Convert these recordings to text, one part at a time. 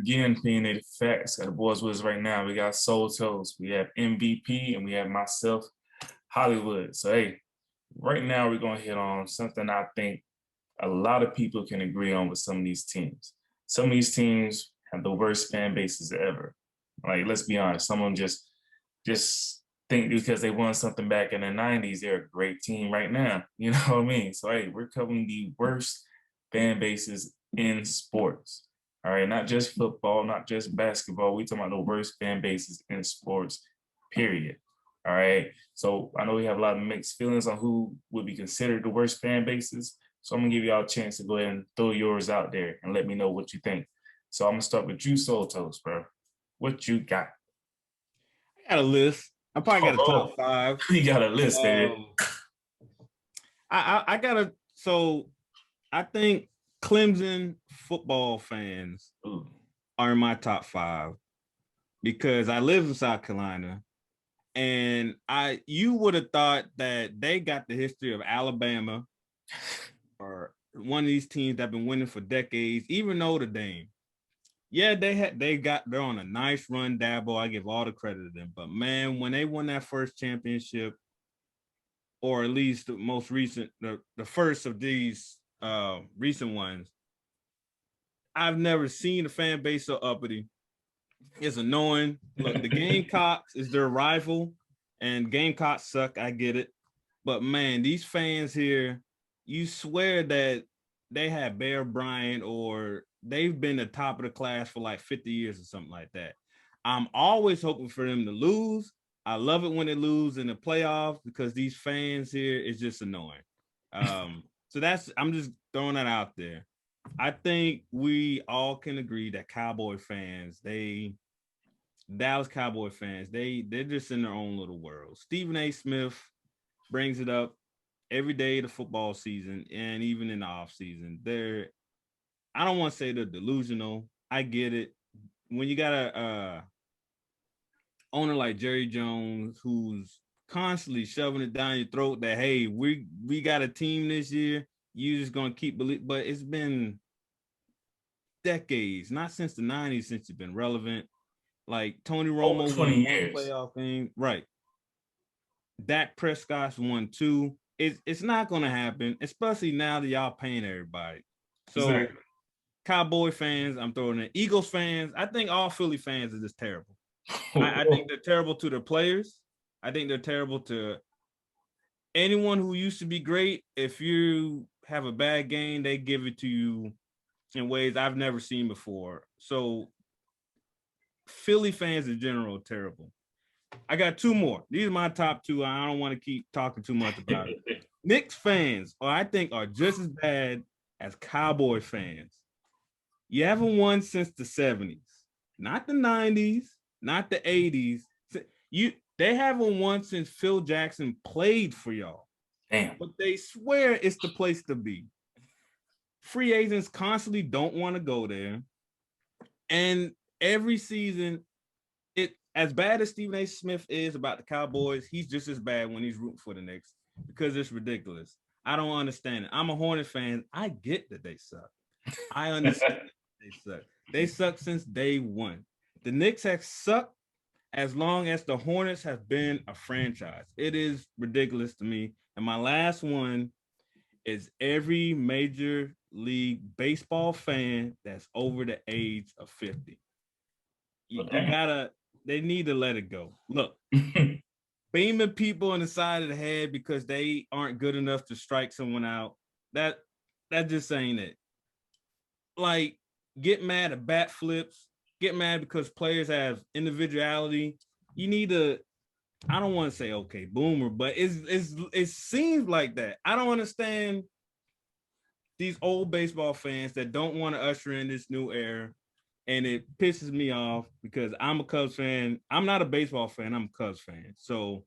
again, Opinionated Faxx. Got the boys with us right now. We got Soul Toast, we have MVP, and we have myself, Hollywood. So, hey, right now we're going to hit on something I think a lot of people can agree on with some of these teams. Some of these teams have the worst fan bases ever. Like, let's be honest, some of them just think because they won something back in the 90s, they're a great team right now. You know what I mean? So, hey, we're covering the worst fan bases in sports. All right, not just football, not just basketball. We're talking about the worst fan bases in sports, period. All right. So I know we have a lot of mixed feelings on who would be considered the worst fan bases. So I'm gonna give y'all a chance to go ahead and throw yours out there and let me know what you think. So I'm gonna start with you, Soul Toast, bro. What you got? I got a list. I probably got a top five. You got a list, baby. I got a. So I think Clemson football fans are in my top five because I live in South Carolina, and you would have thought that they got the history of Alabama or one of these teams that have been winning for decades, even Notre Dame. Yeah, they're on a nice run, Dabo. I give all the credit to them. But man, when they won that first championship, or at least the most recent, the first of these recent ones, I've never seen a fan base so uppity. It's annoying. Look, the Gamecocks is their rival, and Gamecocks suck. I get it. But man, these fans here, you swear that they had Bear Bryant or they've been the top of the class for like 50 years or something like that. I'm always hoping for them to lose. I love it when they lose in the playoffs because these fans here is just annoying. So I'm just throwing that out there. I think we all can agree that Dallas Cowboy fans, they're just in their own little world. Stephen A. Smith brings it up every day of the football season and even in the off season. I don't want to say they're delusional. I get it. When you got a owner like Jerry Jones who's constantly shoving it down your throat that, hey, we got a team this year, you just gonna keep believing. But it's been decades, not since the 90s, since it's been relevant. Like Tony Romo won one playoff game, right? Dak Prescott's won two. It's not gonna happen, especially now that y'all paying everybody. So exactly. Cowboy fans, I'm throwing in Eagles fans. I think all Philly fans are just terrible. I think they're terrible to their players. I think they're terrible to anyone who used to be great. If you have a bad game, they give it to you in ways I've never seen before. So Philly fans in general are terrible. I got two more. These are my top two. I don't want to keep talking too much about it. Knicks fans, I think, are just as bad as Cowboy fans. You haven't won since the 70s, not the 90s, not the 80s. They haven't won since Phil Jackson played for y'all. Damn. But they swear it's the place to be. Free agents constantly don't want to go there. And every season, as bad as Stephen A. Smith is about the Cowboys, he's just as bad when he's rooting for the Knicks because it's ridiculous. I don't understand it. I'm a Hornet fan. I get that they suck. I understand they suck. They suck since day one. The Knicks have sucked as long as the Hornets have been a franchise. It is ridiculous to me. And my last one is every Major League Baseball fan that's over the age of 50. They need to let it go. Look, beaming people in the side of the head because they aren't good enough to strike someone out, that just ain't it. Like, get mad at bat flips, get mad because players have individuality. You need to, I don't want to say okay, boomer, but it seems like that. I don't understand these old baseball fans that don't want to usher in this new era. And it pisses me off because I'm a Cubs fan. I'm not a baseball fan. I'm a Cubs fan. So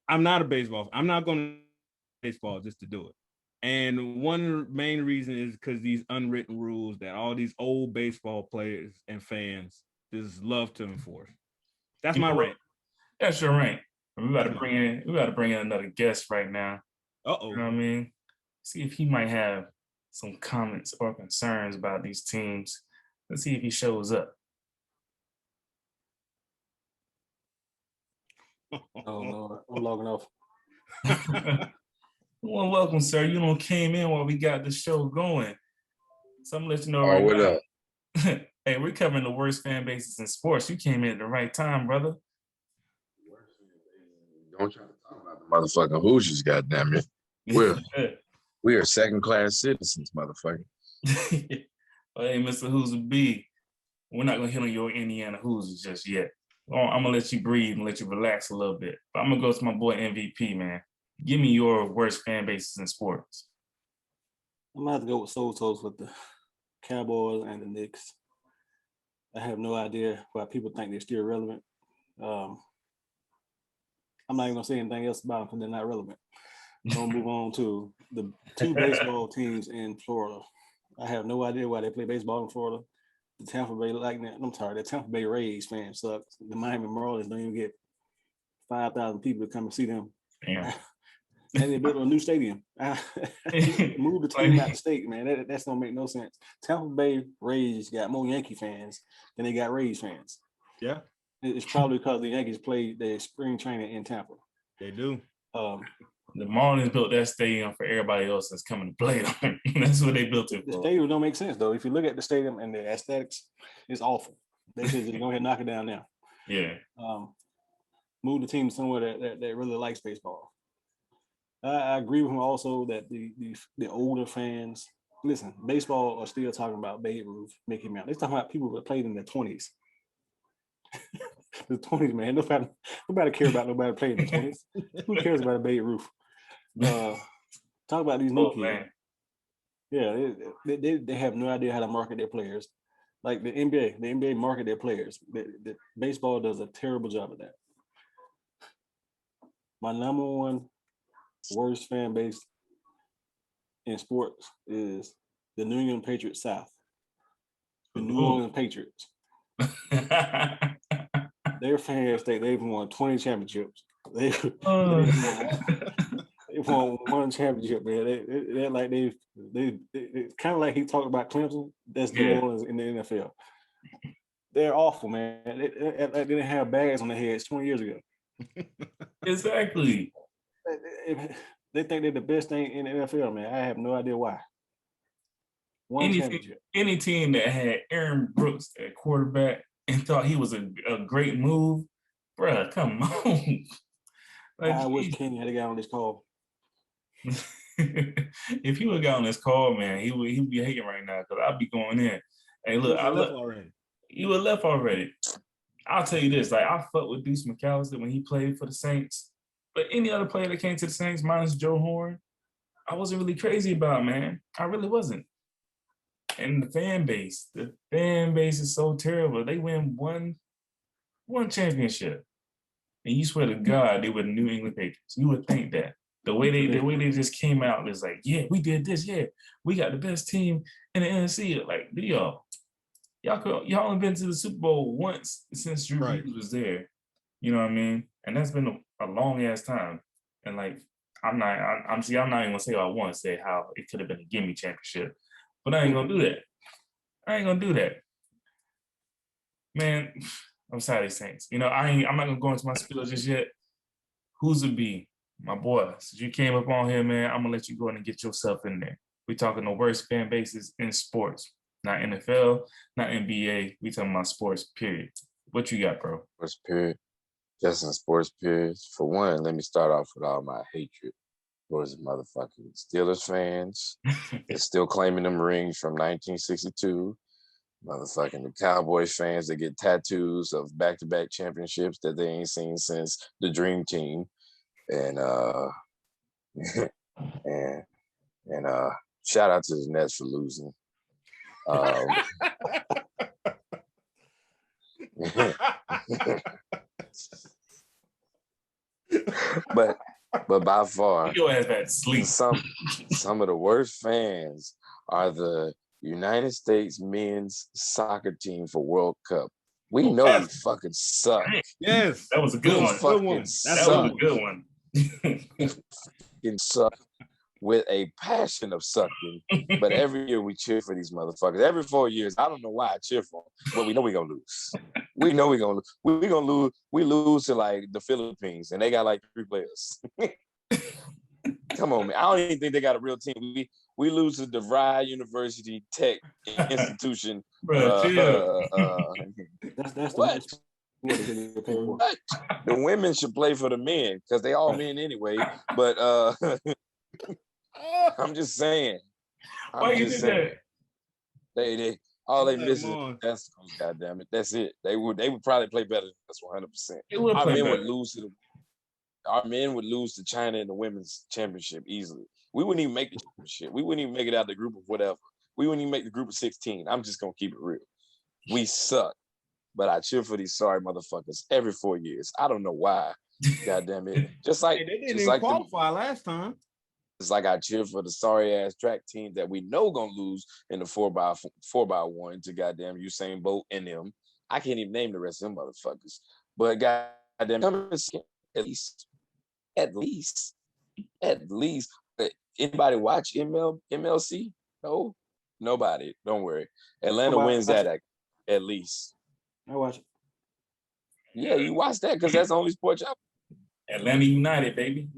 I'm not a baseball. I'm not going to baseball just to do it. And one main reason is because these unwritten rules that all these old baseball players and fans just love to enforce. That's my rant. That's your rant. We got to bring in another guest right now. Uh-oh. You know what I mean? See if he might have some comments or concerns about these teams. Let's see if he shows up. Oh no, I'm logging off. Well, welcome, sir. You don't came in while we got the show going. So I'm gonna let you know Oh, what now. up? Hey, we're covering the worst fan bases in sports. You came in at the right time, brother. Don't try to talk about the motherfucking Hoosiers, goddamn it. We are second-class citizens, motherfucker. Well, hey, Mr. Hoosier B, we're not gonna hit on your Indiana Hoosiers just yet. I'm gonna let you breathe and let you relax a little bit. But I'm gonna go to my boy MVP, man. Give me your worst fan bases in sports. I'm gonna have to go with Soul Toast with the Cowboys and the Knicks. I have no idea why people think they're still relevant. I'm not even gonna say anything else about them because they're not relevant. I'm gonna move on to the two baseball teams in Florida. I have no idea why they play baseball in Florida. The Tampa Bay the Tampa Bay Rays fans suck. The Miami Marlins don't even get 5,000 people to come and see them. Damn. And they built a new stadium. Move the team out the state, man. That's don't make no sense. Tampa Bay Rays got more Yankee fans than they got Rays fans. Yeah. It's probably because the Yankees played their spring training in Tampa. They do. The Marlins built that stadium for everybody else that's coming to play them. That's what they built it for. The stadium don't make sense, though. If you look at the stadium and the aesthetics, it's awful. They should just go ahead and knock it down now. Yeah. Move the team somewhere that really likes baseball. I agree with him also that the older fans, listen, baseball are still talking about Babe Ruth, Mickey Mouse. They're talking about people that played in the 20s. The 20s, man. Nobody cares about nobody playing in the 20s. Who cares about a Babe Ruth? Talk about these new kids. Man. Yeah, they have no idea how to market their players. Like the NBA market their players. The baseball does a terrible job of that. My number one worst fan base in sports is the New England Patriots South. The New Orleans Patriots. Their fans think they've won 20 championships. They've won one championship, man. They're like they kind of like he talked about Clemson. That's New Orleans in the NFL. They're awful, man. They didn't have bags on their heads 20 years ago. Exactly. They think they're the best thing in the NFL, man. I have no idea why. Any team that had Aaron Brooks at quarterback and thought he was a great move, bruh, come on. Like, I wish Kenny had got on this call. If he would have got on this call, man, he would be hating right now because I'd be going in. Hey, look, he would have left already. I'll tell you this, like I fucked with Deuce McAllister when he played for the Saints, but any other player that came to the Saints, minus Joe Horn, I wasn't really crazy about, man. I really wasn't. And the fan base is so terrible. They win one championship, and you swear to God they were the New England Patriots. You would think that the way they just came out is like, yeah, we did this, yeah, we got the best team in the NFC. Like, y'all only been to the Super Bowl once since Drew Brees was there. You know what I mean? And that's been a long ass time. And like, I'm not even gonna say what I want to say how it could have been a gimme championship. But I ain't gonna do that. Man, I'm sorry, Saints. You know, I'm not gonna go into my spiel just yet. Who's a B? My boy. Since you came up on here, man, I'm gonna let you go in and get yourself in there. We talking the worst fan bases in sports. Not NFL, not NBA. We talking about sports, period. What you got, bro? Sports, period. Just in sports, period. For one, let me start off with all my hatred towards the motherfucking Steelers fans. They're still claiming them rings from 1962. Motherfucking the Cowboys fans that get tattoos of back-to-back championships that they ain't seen since the Dream Team. And and shout out to the Nets for losing. But by far, some of the worst fans are the United States men's soccer team for World Cup. We know we fucking suck. Yes, that was a good one. That was a good one. Fucking suck. with a passion of sucking. But every year we cheer for these motherfuckers. Every 4 years, I don't know why I cheer for them, but we know we're gonna lose. We know we're gonna lose. We're gonna lose. We lose to like the Philippines, and they got like 3 players. Come on, man. I don't even think they got a real team. We lose to DeVry University Tech Institution. Bro, That's what? the What? The women should play for the men because they all men anyway. But I'm just saying. why you did that? They all they miss is that's goddamn it. That's it. They would probably play better than us 100%. Our men would lose to our men would lose to China in the women's championship easily. We wouldn't even make the championship. We wouldn't even make it out of the group of whatever. We wouldn't even make the group of 16. I'm just gonna keep it real. We suck. But I cheer for these sorry motherfuckers every 4 years. I don't know why. God damn it. Just like they didn't just even like qualify last time. It's like I cheer for the sorry ass track team that we know gonna lose in the 4x1 to goddamn Usain Bolt and them. I can't even name the rest of them motherfuckers. But goddamn, at least. Anybody watch MLC? No, nobody. Don't worry. Atlanta wins that at least. I watch it. Yeah, you watch that because that's the only sport y'all. Atlanta United, baby.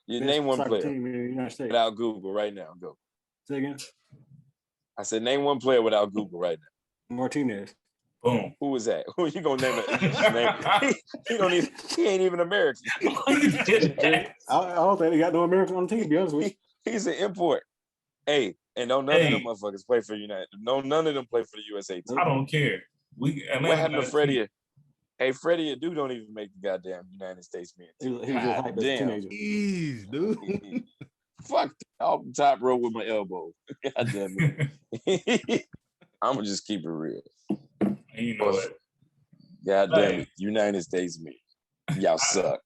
You name one player without Google right now. Go. Say again. I said name one player without Google right now. Martinez. Boom. Who was that? Who you gonna name it? He ain't even American. I don't think they got no Americans on the team, to be honest with you. He's an import. Hey, and none of them motherfuckers play for United. No, none of them play for the USA team. I don't care. What happened to Freddie? Hey, Freddie and dude don't even make the goddamn United States men. He was just hyped as a teenager. Jeez, dude. Fuck off the top row with my elbow. God damn it. I'm gonna just keep it real. And you know what? God damn it. United States men. Y'all suck.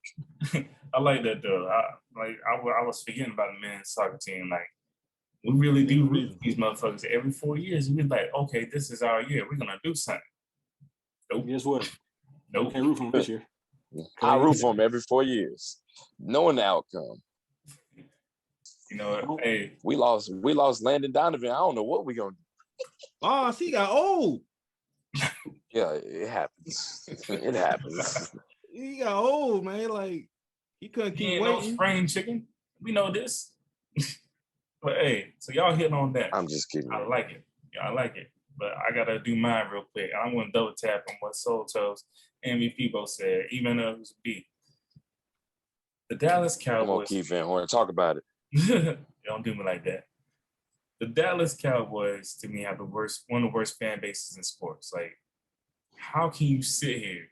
I like that though. I was forgetting about the men's soccer team. Like, we really do root for these motherfuckers every 4 years. We're like, okay, this is our year. We're gonna do something. Nope. Guess what? Nope. Can't root for them this year. I root for them every 4 years, knowing the outcome. You know what? Hey, we lost Landon Donovan. I don't know what we're gonna do. Oh, so he got old. Yeah, it happens. It happens. He got old, man. Like he couldn't keep waiting. No spring chicken. We know this. But hey, so y'all hitting on that. I'm just kidding. I like it. Yeah, I like it. But I gotta do mine real quick. I'm gonna double tap on what Soul Toes and MVP both said, even though it was B. The Dallas Cowboys. Come on, Keith Van Horn, talk about it. Don't do me like that. The Dallas Cowboys, to me, have one of the worst fan bases in sports. Like, how can you sit here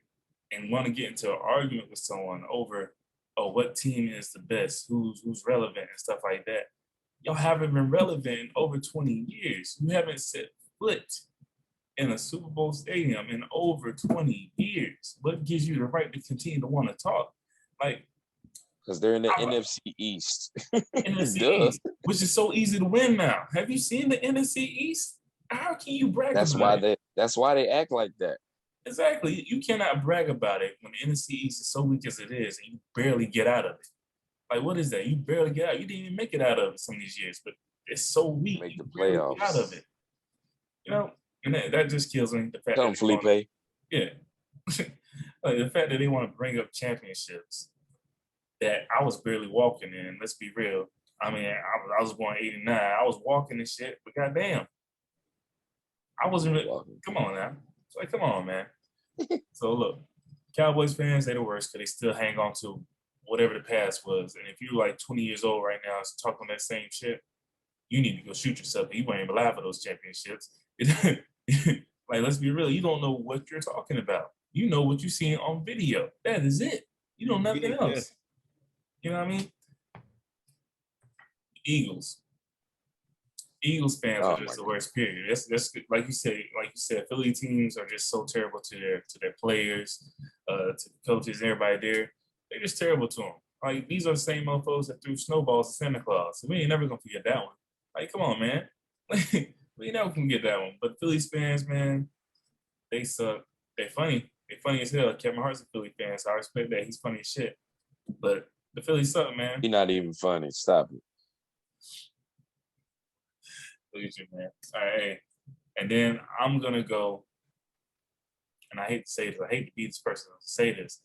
and want to get into an argument with someone over, oh, what team is the best, who's relevant and stuff like that? Y'all haven't been relevant in over 20 years. You haven't set foot in a Super Bowl stadium in over 20 years. What gives you the right to continue to want to talk? Like, because they're in the NFC East. NFC East, which is so easy to win now. Have you seen the NFC East? How can you brag about it? That's why they act like that. Exactly. You cannot brag about it when the NFC East is so weak as it is and you barely get out of it. Like, what is that? You barely get out. You didn't even make it out of it some of these years, but it's so weak. Make the playoffs. Get out of it. You know, and that just kills me. The fact that Felipe. Yeah. Like, the fact that they want to bring up championships that I was barely walking in. Let's be real. I mean, I was born in '89. I was walking and shit, but goddamn, I wasn't really. Come on now. It's like, come on, man. So look, Cowboys fans, they're the worst because they still hang on to whatever the past was. And if you're like 20 years old right now, talking that same shit, you need to go shoot yourself. You weren't even alive for those championships. Like, let's be real. You don't know what you're talking about. You know what you're seeing on video. That is it. You know nothing else. You know what I mean? Eagles fans are just the worst. Period. That's like you said. Philly teams are just so terrible to their players, to the coaches, and everybody there. They're just terrible to them. Like, these are the same mofos that threw snowballs at Santa Claus. So we ain't never gonna forget that one. Like, come on, man. We never can get that one. But Phillies fans, man, they suck. They're funny. They're funny as hell. Kevin Hart's a Philly fan, so I respect that. He's funny as shit. But The Phillies suck, man. You're not even funny. Stop it. Look at you, man. All right, hey. And then I'm gonna go, and I hate to say this, I hate to be this person to say this.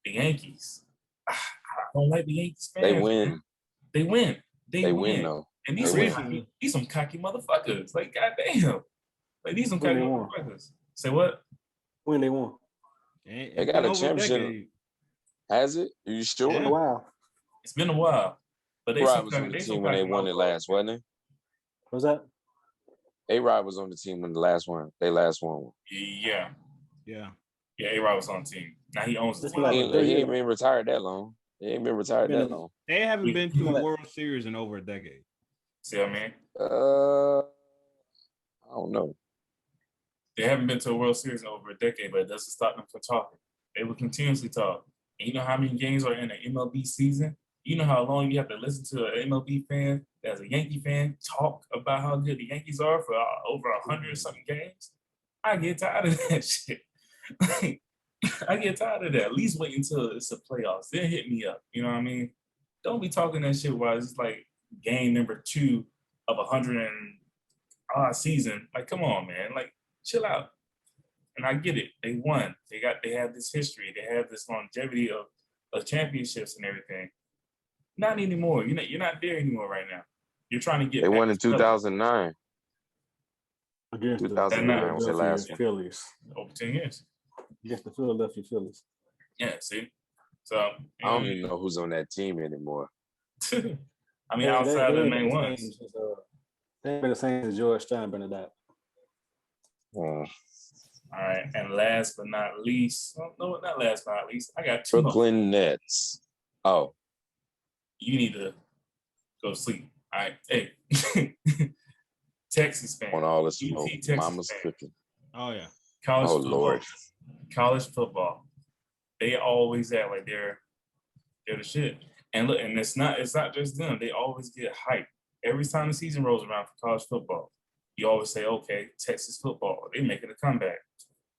The Yankees. I don't like the Yankees fans. They win. Man. They win. They win. Though. And these some cocky motherfuckers. Like, goddamn. Like, these some cocky motherfuckers. Say what? When they won. They got a championship. Has it? Are you sure? It's been a while. It's been a while. But A-Rod was on the team when they won it last, wasn't it? What's that? A-Rod was on the team when they last won. Yeah. Yeah. Yeah, A-Rod was on the team. Now he owns the team. Like he ain't been retired that long. He ain't been retired that long. They haven't been to a World Series in over a decade. See what I mean? I don't know. They haven't been to a World Series in over a decade, but it doesn't stop them from talking. They will continuously talk. And you know how many games are in an MLB season? You know how long you have to listen to an MLB fan as a Yankee fan talk about how good the Yankees are for over 100-something games? I get tired of that shit. I get tired of that. At least wait until it's the playoffs. Then hit me up. You know what I mean? Don't be talking that shit while it's like game number 2 of 100 and odd season. Like, come on, man. Like, chill out. And I get it. They won. They have this history. They have this longevity of championships and everything. Not anymore. You're not there anymore right now. You're trying to get. They won in 2009. Against 2009 was the last one. Phillies. Over 10 years. Against the Philadelphia Phillies. Yeah. See. So I don't even know who's on that team anymore. I mean, outside of the main ones. They've been the same as George Steinbrenner. All right, and last but not least, no, not last but not least, I got 2 Brooklyn Nets. Oh. You need to go to sleep. All right. Hey. Texas fan. On all the smoke. Mama's cooking. Oh, yeah. College football. Lord. College football. They always act like they're the shit. And look, and it's not just them. They always get hyped. Every time the season rolls around for college football, you always say, okay, Texas football, they making a comeback.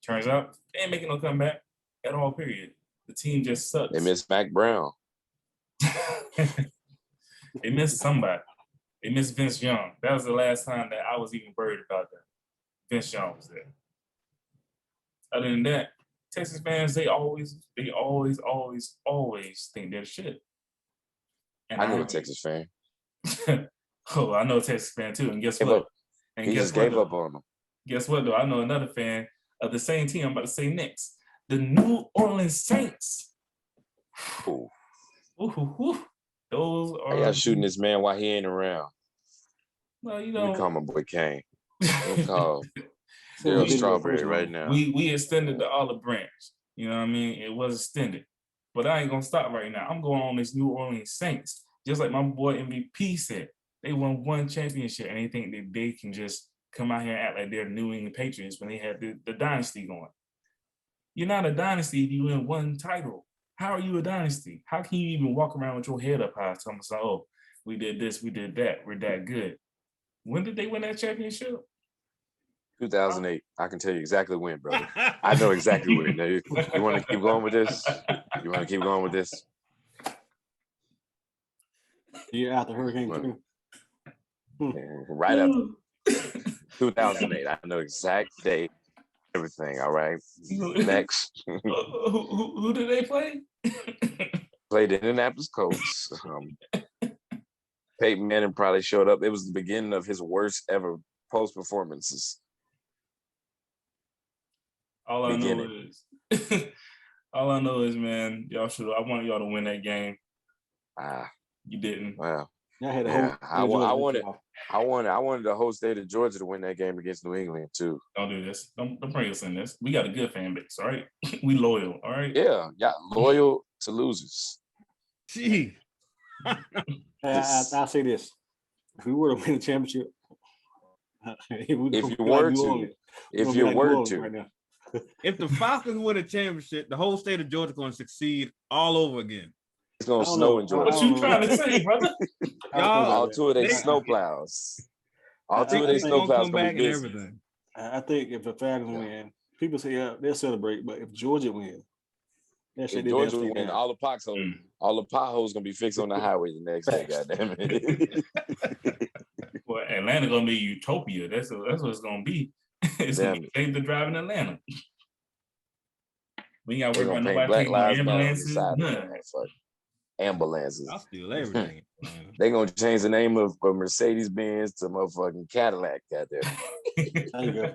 Turns out they ain't making no comeback at all, period. The team just sucks. They miss Mac Brown. They missed somebody. They missed Vince Young. That was the last time that I was even worried about that. Vince Young was there. Other than that, Texas fans, they always think they're shit. And I know a Texas fan. Oh, I know a Texas fan too. And guess what? He just gave up on them. Guess what, though? I know another fan of the same team I'm about to say next. The New Orleans Saints. Ooh. Ooh. Those are. I got shooting this man while he ain't around. Well, you know. We call my boy Kane. We call Daryl Strawberry right now. We extended the olive branch. You know what I mean? It was extended. But I ain't going to stop right now. I'm going on this New Orleans Saints. Just like my boy MVP said. They won 1 championship and they think that they can just come out here and act like they're New England Patriots when they had the dynasty going. You're not a dynasty if you win 1 title. How are you a dynasty? How can you even walk around with your head up high telling us, oh, we did this, we did that, we're that good? When did they win that championship? 2008. I can tell you exactly when, brother. I know exactly when. You want to keep going with this? You want to keep going with this? Year after Hurricane 2. Right after 2008. I know exact date, everything. All right. Next. Who did they play? Played the Indianapolis Colts. Peyton Manning probably showed up. It was the beginning of his worst ever post performances. All I know is, man, I want y'all to win that game. You didn't. Wow. I wanted the whole state of Georgia to win that game against New England too. Don't do this. Don't bring us in this. We got a good fan base, all right? We loyal, all right? Yeah, loyal to losers. Gee. I'll say this: if we were to win the championship, if you were to, right now. If the Falcons win a championship, the whole state of Georgia going to succeed all over again. It's going to snow in Georgia. What you trying to say, brother? All 2 of their snowplows. All 2 of their snowplows going to be busy. Everything. I think if the Falcons win, people say, yeah, they'll celebrate. But if Georgia wins, That If shit did Georgia that win, down. all the potholes gonna be fixed on the highway the next day. Goddamn it! Well, Atlanta gonna be utopia. That's what it's gonna be. It's gonna Damn be it! safe to drive in Atlanta. We ain't got to They're worry gonna about paint nobody Black taking no Lives Matter on the ambulances, side of that none. motherfucker. Ambulances. I'll steal everything. They gonna change the name of Mercedes Benz to motherfucking Cadillac. Goddamn. There you go.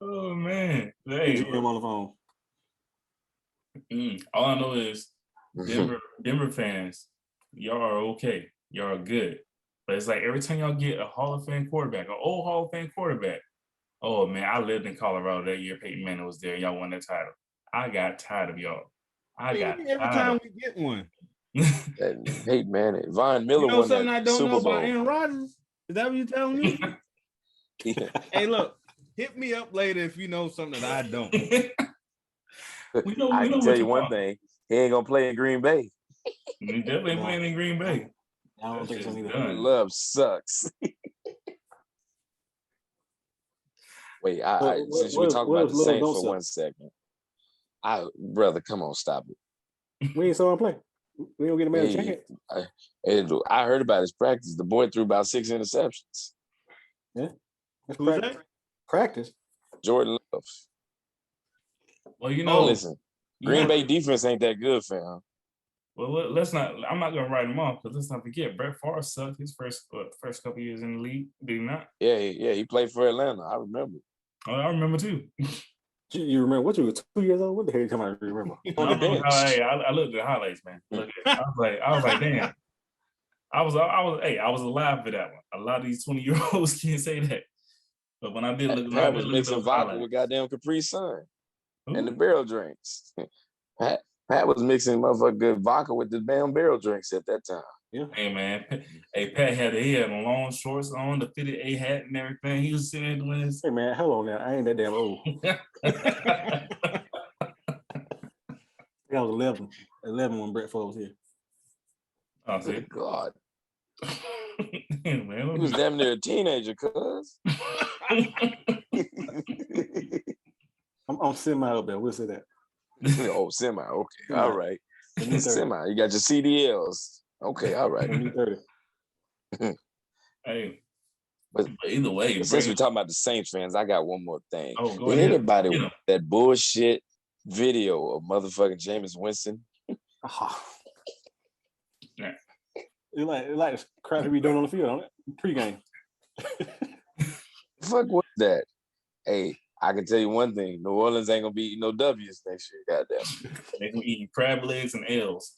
Oh man. Get Hey, him on the phone. all I know is Denver fans, y'all are okay. Y'all are good. But it's like every time y'all get a Hall of Fame quarterback, an old Hall of Fame quarterback. Oh man, I lived in Colorado that year. Peyton Manning was there. Y'all won that title. I got tired of y'all. Every time we get one. Hey man, Von Miller You know won something that I don't Super know about Bowl. Aaron Rodgers? Is that what you're telling me? Yeah. Hey, look, hit me up later if you know something that I don't. I can tell you one thing: he ain't gonna play in Green Bay. He definitely ain't playing in Green Bay. I don't think so either. Love sucks. Wait, since we're talking about the Saints for 1 second, brother, come on, stop it. We ain't saw him play. We don't get a man a chance. I heard about his practice. The boy threw about 6 interceptions. Yeah, that's Who's practice. that? Practice. Jordan Love. Well, you know, listen, Green Bay defense ain't that good, fam. Well, let's not. I'm not gonna write him off because let's not forget Brett Favre sucked his first couple years in the league. Did he not? Yeah, he played for Atlanta. I remember. Oh, I remember too. You remember what you were 2 years old? What the hell you talking about? You remember? On the bench. I looked at the highlights, man. I was like, damn. I was alive for that one. A lot of these 20-year-olds can't say that. But when I did look, Pat was mixing vodka with goddamn Capri Sun and the barrel drinks. Pat was mixing motherfucking good vodka with the damn barrel drinks at that time. Yeah. Hey man, Pat had long shorts on, the fitted A hat and everything. He was sitting there doing his. Hey man, hold on now. I ain't that damn old. I was 11 when Brett Favre was here. Oh, see? Good God. Man, he was damn near a teenager, cuz. I'm semi up there. We'll say that. Oh, semi. Okay. All right. Semi. You got your CDLs. Okay. All right. 30. Hey. But either way, since we're talking about the Saints fans, I got one more thing. Oh, go Did ahead. anybody want that bullshit video of motherfucking Jameis Winston? Yeah. It like crap to be doing on the field, on it? Pre-game. Fuck what that? Hey, I can tell you one thing: New Orleans ain't gonna be eating no W's next year. Goddamn, they gonna eat crab legs and L's.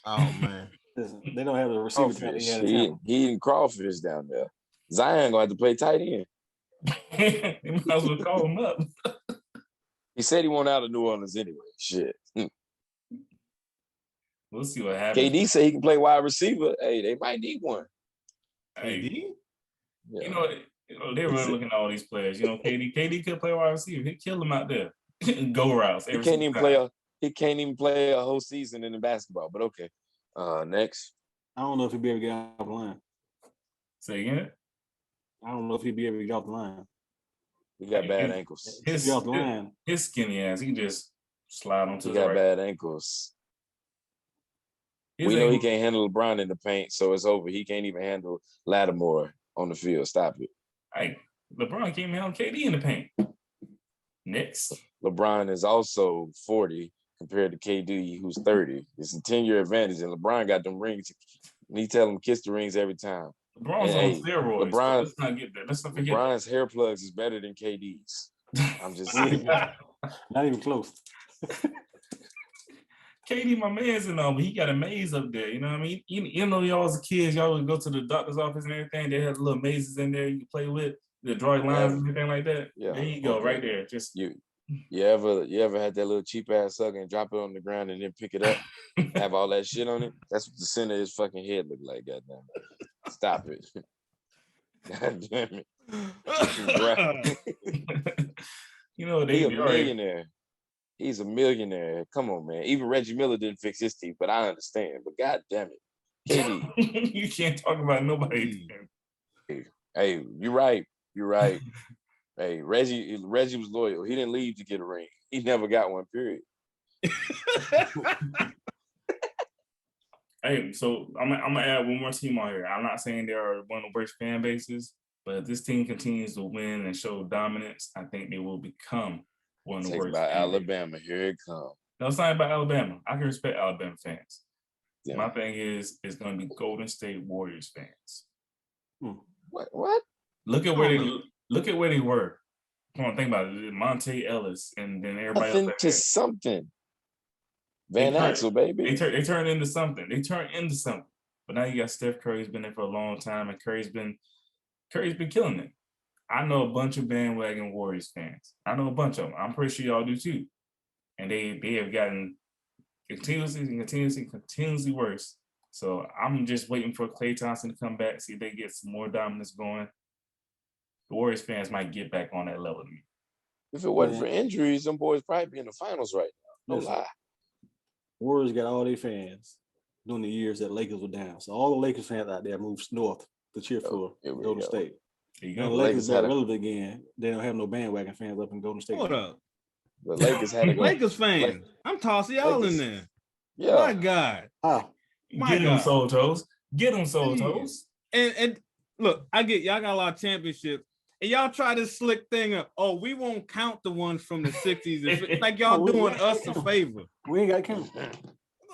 Oh man, listen, they don't have the receiver trap they had. He eating crawfish down there. Zion gonna have to play tight end. They might as well call him up. He said he went out of New Orleans anyway. Shit. We'll see what happens. KD said he can play wide receiver. Hey, they might need one. KD? Yeah. You know, they're really looking at all these players. You know, KD could play wide receiver. He killed them out there. Go routes. He can't even play a whole season in the basketball. But okay. Next. I don't know if he'll be able to get off the line. Say again? I don't know if he'll be able to get off the line. He got bad ankles. His skinny ass, he can just slide onto the right. He got bad ankles. We know he can't handle LeBron in the paint, so it's over. He can't even handle Lattimore on the field. Stop it. Hey, LeBron can't even handle KD in the paint. Next. LeBron is also 40 compared to KD, who's 30. It's a 10-year advantage, and LeBron got them rings. And he tell him kiss the rings every time. LeBron's on steroids. Let's not get that. Let's not forget LeBron's hair plugs is better than KD's. I'm just saying. Not even close. KD, my man's in but he got a maze up there. You know what I mean? You know, y'all as kids, y'all would go to the doctor's office and everything. They had little mazes in there you could play with, the drawing lines and everything like that. Yeah. There you go, right there. Just you ever had that little cheap ass sucker and drop it on the ground and then pick it up, have all that shit on it? That's what the center of his fucking head look like. Goddamn it! Stop it! God damn it! You know he's a millionaire. He's a millionaire. Come on, man. Even Reggie Miller didn't fix his teeth, but I understand. But God damn it, KD, you can't talk about nobody. Hey, you're right. You're right. Hey, Reggie was loyal. He didn't leave to get a ring. He never got one, period. Hey, so I'm gonna add one more team on here. I'm not saying they are one of the worst fan bases, but if this team continues to win and show dominance, I think they will become one of the Take worst. about Alabama. Here it comes. No, it's not about Alabama. I can respect Alabama fans. Yeah. My thing is, it's going to be Golden State Warriors fans. What? Look at where they were. Come on, think about it. Monte Ellis, and then everybody Nothing else. to something. Van Axel, baby. They turned into something. But now you got Steph Curry's been there for a long time, and Curry's been killing it. I know a bunch of bandwagon Warriors fans. I know a bunch of them. I'm pretty sure y'all do too. And they have gotten continuously worse. So I'm just waiting for Klay Thompson to come back, see if they get some more dominance going. The Warriors fans might get back on that level to me. If it wasn't for injuries, them boys probably be in the finals right now. No lie. Warriors got all their fans during the years that Lakers were down. So all the Lakers fans out there moved north to cheer for Golden State. There you go. The Lakers got relevant again. They don't have no bandwagon fans up in Golden State. Hold up. The Lakers had to go. Lakers fans. I'm tossing y'all in there. Yeah. My God. Get them Soul Toes. Get them Soul Toes. And look, I get y'all got a lot of championships. And y'all try this slick thing of, oh, we won't count the ones from the 60s. Like y'all doing us a favor. We ain't got to count.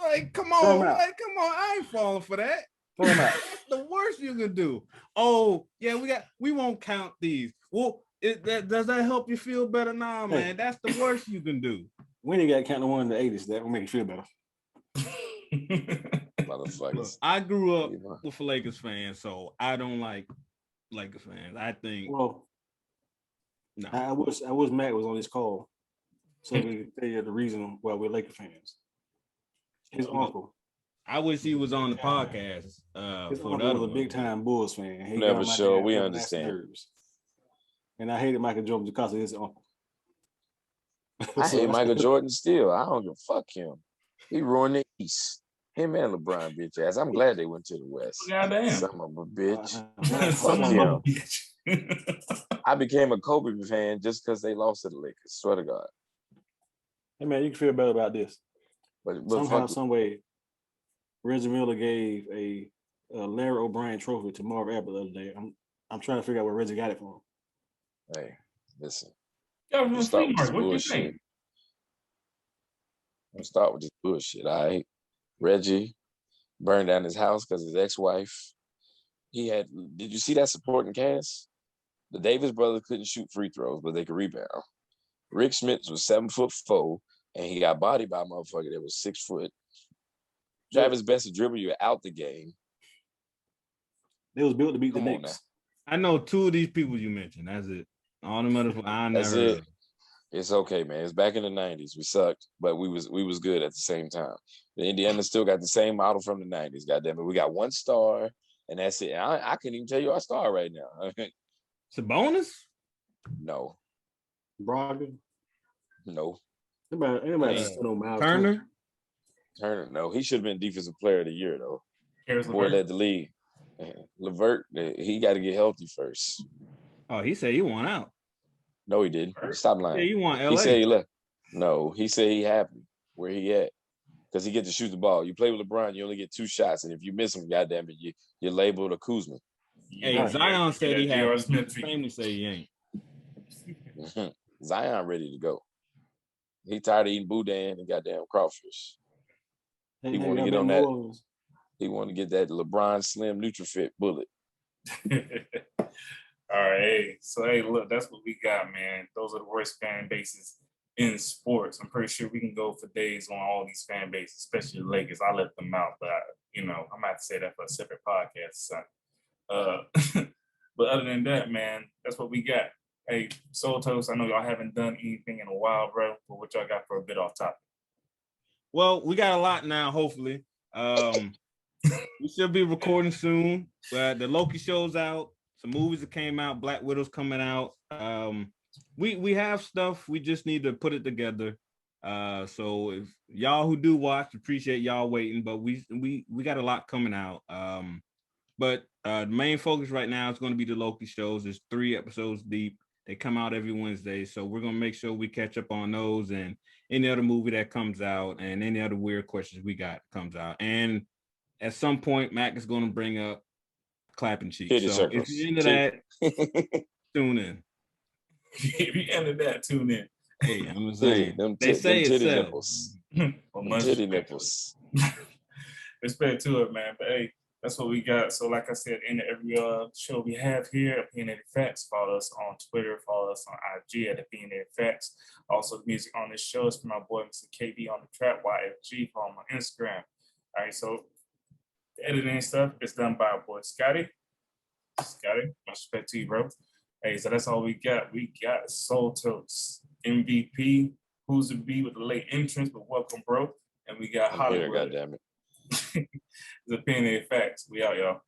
Like, come on. I ain't falling for that. That's the worst you can do. Oh, yeah, we won't count these. Well, does that help you feel better? Nah, man, that's the worst you can do. We ain't got to count the one in the 80s. That will make you feel better. Motherfuckers. Look, I grew up with a Lakers fan, so I don't like Lakers fans. I think. Well, no. I wish Matt was on this call so we could tell you the reason why we're Lakers fans. His uncle. I wish he was on the podcast. His uncle was a big time Bulls fan. He never sure we understand. And I hated Michael Jordan because of his uncle. I hate Michael Jordan still. I don't give a fuck him. He ruined the East. Him and LeBron, bitch ass. I'm glad they went to the West. Goddamn. Son of a bitch. Fuck him. I became a Kobe fan just because they lost to the Lakers. Swear to God. Hey man, you can feel better about this. But somehow, some way, Reggie Miller gave a Larry O'Brien trophy to Marv Albert the other day. I'm trying to figure out where Reggie got it from. Hey, listen. What you think? I'm start with this bullshit. All right, Reggie burned down his house because his ex-wife. Did you see that supporting cast? The Davis brothers couldn't shoot free throws, but they could rebound. Rick Smits was 7'4", and he got bodied by a motherfucker that was 6 foot. Travis Best to dribble you out the game. They was built to beat the Knicks. I know 2 of these people you mentioned. That's it. All the others I never heard. It's okay, man. It's back in the 90s. We sucked, but we was good at the same time. The Indiana still got the same model from the 90s. Goddamn it. We got 1 star, and that's it. I can't even tell you our star right now. Sabonis? No. Brogdon? No. Anybody Turner? Turner, no. He should have been defensive player of the year, though. Boy led the league. LeVert, he got to get healthy first. Oh, he said he won out. No, he didn't. Stop lying. Yeah, you want LA. He said he left. No, he said he happy where he at. Because he get to shoot the ball. You play with LeBron, you only get 2 shots. And if you miss them, goddamn it, you're labeled a Kuzma. Hey, Zion said he happy. Family say he ain't. Zion ready to go. He tired of eating boudin and goddamn crawfish. He want to get on that. He want to get that LeBron Slim NutriFit bullet. All right. So, look, that's what we got, man. Those are the worst fan bases in sports. I'm pretty sure we can go for days on all these fan bases, especially the Lakers. I let them out, but, I'm going to have to say that for a separate podcast, son. But other than that, man, that's what we got. Hey, Soul Toast, I know y'all haven't done anything in a while, bro, but what y'all got for a bit off topic? Well, we got a lot now, hopefully. We should be recording soon. The Loki show's out. Some movies that came out. Black Widow's coming out. We have stuff. We just need to put it together. So if y'all who do watch, appreciate y'all waiting. But we got a lot coming out. But the main focus right now is going to be the Loki shows. There's 3 episodes deep. They come out every Wednesday. So we're going to make sure we catch up on those and any other movie that comes out and any other weird questions we got comes out. And at some point, Mac is going to bring up clapping cheeks. So if you're into that, tune in. If you're into that, tune in. Hey, I'm saying. They say them it titty sells. nipples. Well, Them titty nipples. Respect to it, man. But hey, that's what we got. So, like I said, in every show we have here, Opinionated Faxx. Follow us on Twitter. Follow us on IG at Opinionated Faxx. Also, the music on this show is from my boy Mr. KB on the Trap YFG. Follow him on Instagram. All right, so the editing stuff is done by our boy Scotty. Scotty, much respect to you, bro. Hey, so that's all we got. We got Soul Toast, MVP, who's to be with the late entrance, but welcome, bro. And we got Hollywood. God damn it. The Opinionated Faxx. We out, y'all.